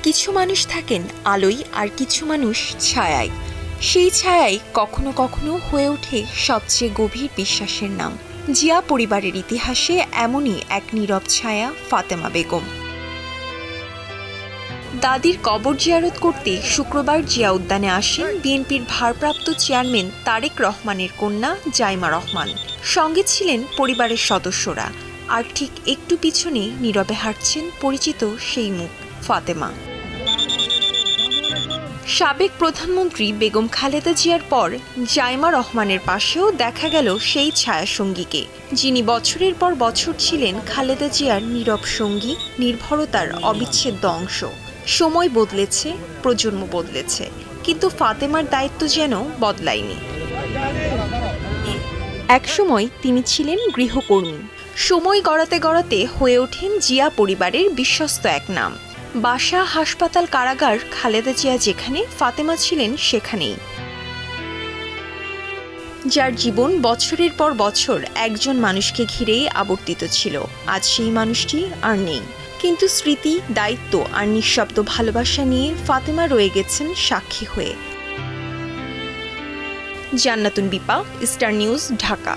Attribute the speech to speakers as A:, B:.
A: কিছু মানুষ থাকেন আলোয় আর কিছু মানুষ ছায়ায়। সেই ছায়াই কখনো কখনো হয়ে ওঠে সবচেয়ে গভীর বিশ্বাসের নাম। জিয়া পরিবারের ইতিহাসে এমনই এক নীরব ছায়া ফাতেমা বেগম। দাদির কবর জিয়ারত করতে শুক্রবার জিয়া উদ্যানে আসেন বিএনপির ভারপ্রাপ্ত চেয়ারম্যান তারেক রহমানের কন্যা জাইমা রহমান। সঙ্গে ছিলেন পরিবারের সদস্যরা, আর ঠিক একটু পিছনে নীরবে হাঁটছেন পরিচিত সেই মুখ, ফাতেমা। সাবেক প্রধানমন্ত্রী বেগম খালেদা জিয়ার পর জাইমা রহমানের পাশেও দেখা গেল সেই ছায়াসঙ্গীকে, যিনি বছরের পর বছর ছিলেন খালেদা জিয়ার নীরব সঙ্গী, নির্ভরতার অবিচ্ছেদ্য অংশ। সময় বদলেছে, প্রজন্ম বদলেছে, কিন্তু ফাতেমার দায়িত্ব যেন বদলায়নি। একসময় তিনি ছিলেন গৃহকর্মী। সময় গড়াতে গড়াতে হয়ে ওঠেন জিয়া পরিবারের বিশ্বস্ত এক নাম। বাসা, হাসপাতাল, কারাগার, খালেদা জিয়া যেখানে, ফাতেমা ছিলেন সেখানেই। যার জীবন বছরের পর বছর একজন মানুষকে ঘিরেই আবর্তিত ছিল, আজ সেই মানুষটি আর নেই। কিন্তু স্মৃতি, দায়িত্ব আর নিঃশব্দ ভালোবাসা নিয়ে ফাতেমা রয়ে গেছেন সাক্ষী হয়ে। Jannatun Bipa, Star News, Dhaka.